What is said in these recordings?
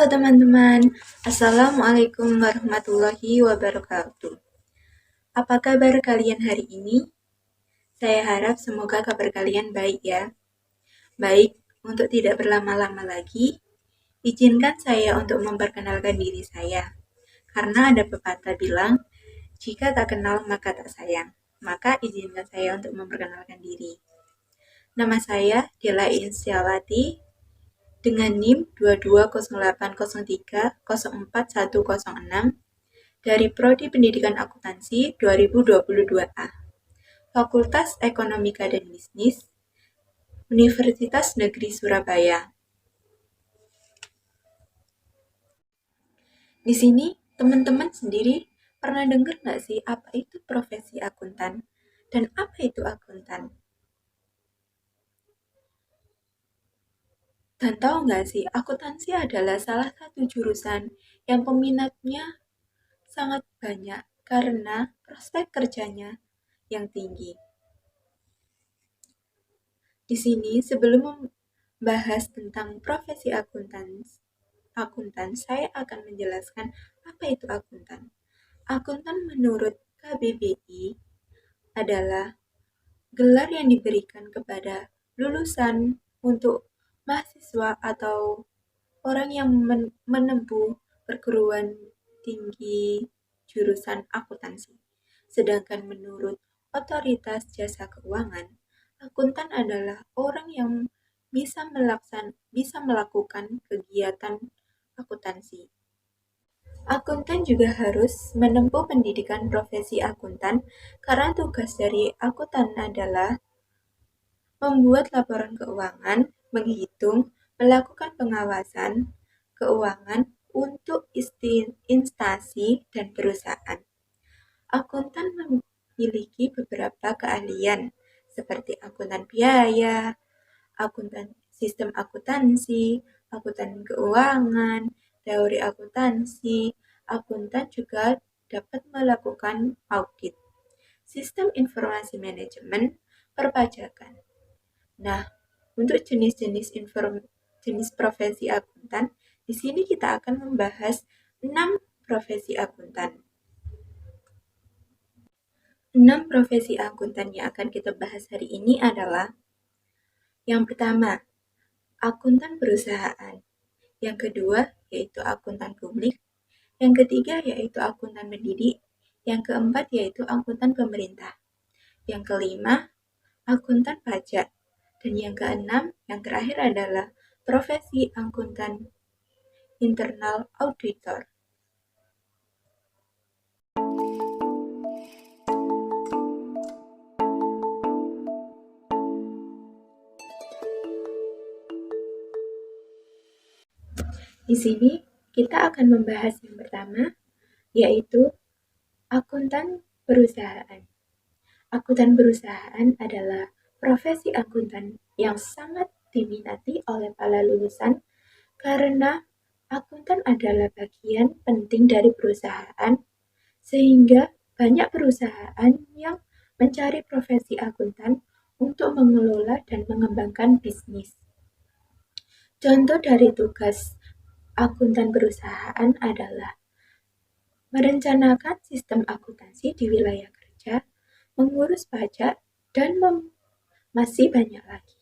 Halo teman-teman, Assalamualaikum warahmatullahi wabarakatuh. Apa kabar kalian hari ini? Saya harap semoga kabar kalian baik ya. Baik, untuk tidak berlama-lama lagi, izinkan saya untuk memperkenalkan diri saya. Karena ada pepatah bilang, jika tak kenal maka tak sayang. Maka izinkan saya untuk memperkenalkan diri. Nama saya Dela Insyawati, dengan NIM 220803041106 dari Prodi Pendidikan Akuntansi 2022A, Fakultas Ekonomika dan Bisnis, Universitas Negeri Surabaya. Di sini, teman-teman sendiri pernah dengar nggak sih apa itu profesi akuntan? Dan apa itu akuntan? Dan tahu nggak sih, akuntansi adalah salah satu jurusan yang peminatnya sangat banyak karena prospek kerjanya yang tinggi. Di sini, sebelum membahas tentang profesi akuntan, saya akan menjelaskan apa itu akuntan. Akuntan menurut KBBI adalah gelar yang diberikan kepada lulusan untuk mahasiswa atau orang yang menempuh perguruan tinggi jurusan akuntansi. Sedangkan menurut Otoritas Jasa Keuangan, akuntan adalah orang yang bisa melakukan kegiatan akuntansi. Akuntan juga harus menempuh pendidikan profesi akuntan karena tugas dari akuntan adalah membuat laporan keuangan, menghitung, melakukan pengawasan keuangan untuk instansi dan perusahaan. Akuntan memiliki beberapa keahlian seperti akuntan biaya, akuntan sistem akuntansi, akuntan keuangan, teori akuntansi. Akuntan juga dapat melakukan audit, sistem informasi manajemen, perpajakan. Nah, untuk jenis profesi akuntan, di sini kita akan membahas 6 profesi akuntan. 6 profesi akuntan yang akan kita bahas hari ini adalah: yang pertama, akuntan perusahaan. Yang kedua, yaitu akuntan publik. Yang ketiga, yaitu akuntan mendidik. Yang keempat, yaitu akuntan pemerintah. Yang kelima, akuntan pajak. Dan yang keenam, yang terakhir adalah profesi akuntan internal auditor. Di sini kita akan membahas yang pertama, yaitu akuntan perusahaan. Akuntan perusahaan adalah profesi akuntan yang sangat diminati oleh para lulusan karena akuntan adalah bagian penting dari perusahaan, sehingga banyak perusahaan yang mencari profesi akuntan untuk mengelola dan mengembangkan bisnis. Contoh dari tugas akuntan perusahaan adalah merencanakan sistem akuntansi di wilayah kerja, mengurus pajak, dan masih banyak lagi.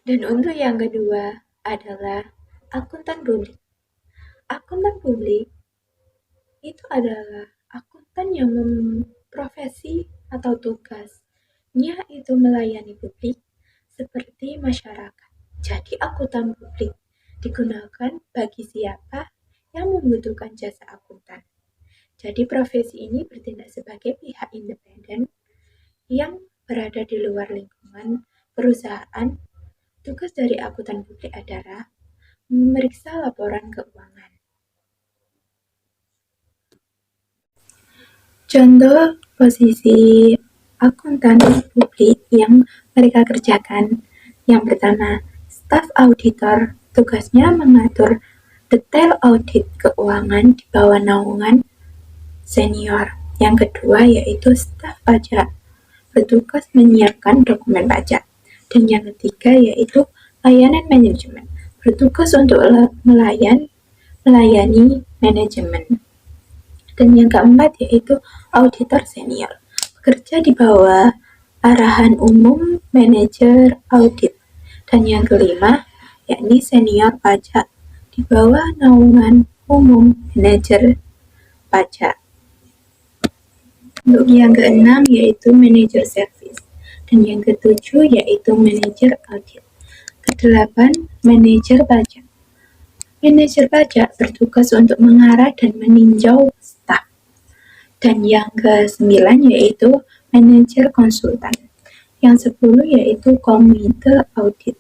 Dan untuk yang kedua adalah akuntan publik. Akuntan publik itu adalah akuntan yang profesi atau tugasnya itu melayani publik seperti masyarakat. Jadi akuntan publik digunakan bagi siapa yang membutuhkan jasa akuntan. Jadi profesi ini bertindak sebagai pihak independen yang berada di luar lingkungan perusahaan. Tugas dari akuntan publik adalah memeriksa laporan keuangan. Contoh posisi akuntan publik yang mereka kerjakan. Yang pertama, staf auditor, tugasnya mengatur detail audit keuangan di bawah naungan senior. Yang kedua yaitu staf pajak, bertugas menyiapkan dokumen pajak. Dan yang ketiga yaitu layanan manajemen, bertugas untuk melayani manajemen. Dan yang keempat yaitu auditor senior, bekerja di bawah arahan umum manajer audit. Dan yang kelima yakni senior pajak, di bawah naungan umum manajer pajak. Untuk yang keenam yaitu manajer service, dan yang ketujuh yaitu manajer audit. Kedelapan, manajer pajak. Manajer pajak bertugas untuk mengarah dan meninjau staf. Dan yang ke-9 yaitu manajer konsultan. Yang 10 yaitu komite audit.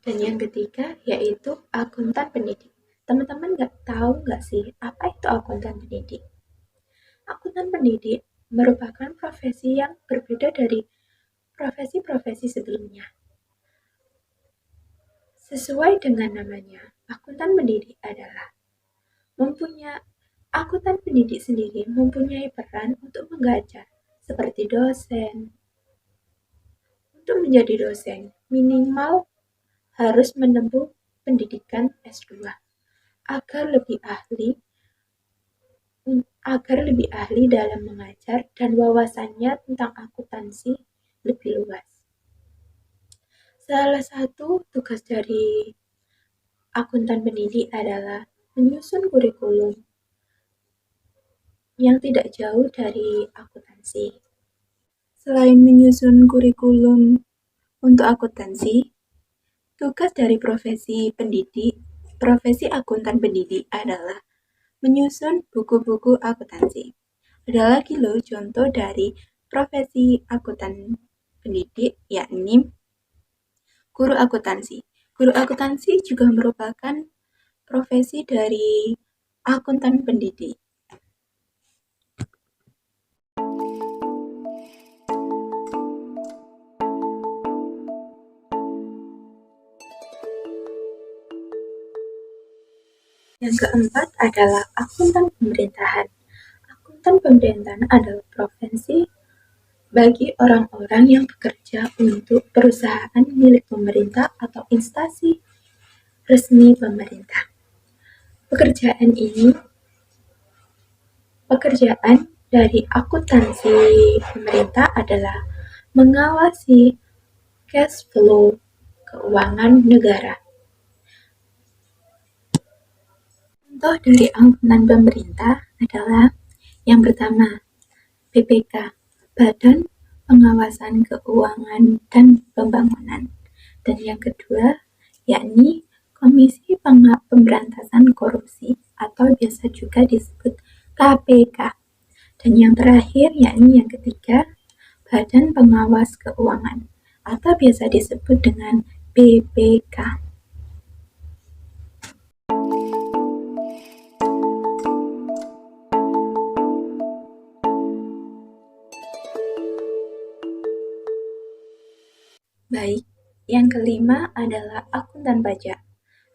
Dan yang ketiga yaitu akuntan pendidik. Teman-teman tahu nggak sih apa itu akuntan pendidik? Akuntan pendidik merupakan profesi yang berbeda dari profesi-profesi sebelumnya. Sesuai dengan namanya, akuntan pendidik adalah akuntan pendidik sendiri mempunyai peran untuk mengajar, seperti dosen. Untuk menjadi dosen, minimal harus menempuh pendidikan S2 agar lebih ahli dalam mengajar dan wawasannya tentang akuntansi lebih luas. Salah satu tugas dari akuntan pendidik adalah menyusun kurikulum yang tidak jauh dari akuntansi. Selain menyusun kurikulum untuk akuntansi, tugas dari profesi akuntan pendidik adalah menyusun buku-buku akuntansi. Ada lagi loh contoh dari profesi akuntan pendidik, yakni guru akuntansi. Guru akuntansi juga merupakan profesi dari akuntan pendidik. Yang keempat adalah akuntan pemerintahan. Akuntan pemerintahan adalah profesi bagi orang-orang yang bekerja untuk perusahaan milik pemerintah atau instansi resmi pemerintah. Pekerjaan dari akuntansi pemerintah adalah mengawasi cash flow keuangan negara. Contoh dari akuntan pemerintah adalah yang pertama, BPK, Badan Pengawasan Keuangan dan Pembangunan. Dan yang kedua, yakni Komisi Pemberantasan Korupsi atau biasa juga disebut KPK. Dan yang terakhir, yakni yang ketiga, Badan Pengawas Keuangan atau biasa disebut dengan BPK. Baik, yang kelima adalah akuntan pajak.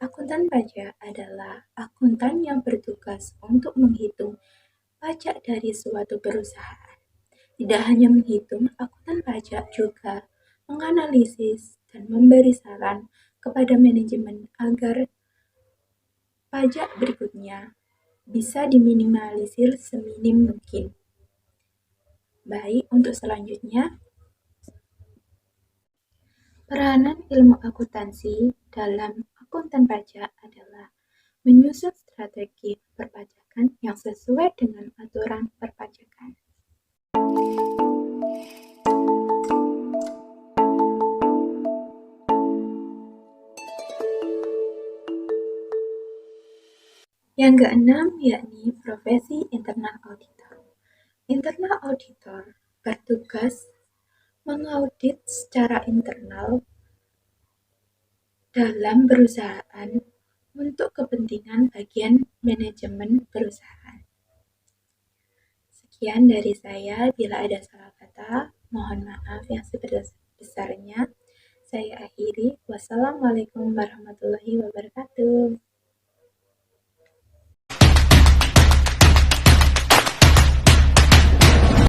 Akuntan pajak adalah akuntan yang bertugas untuk menghitung pajak dari suatu perusahaan. Tidak hanya menghitung, akuntan pajak juga menganalisis dan memberi saran kepada manajemen agar pajak berikutnya bisa diminimalisir seminim mungkin. Baik, untuk selanjutnya, peranan ilmu akuntansi dalam akuntan pajak adalah menyusun strategi perpajakan yang sesuai dengan aturan perpajakan. Yang keenam yakni profesi internal auditor. Internal auditor bertugas mengaudit secara internal dalam perusahaan untuk kepentingan bagian manajemen perusahaan. Sekian dari saya, bila ada salah kata, Mohon maaf yang sebesar-besarnya. Saya akhiri. Wassalamualaikum warahmatullahi wabarakatuh.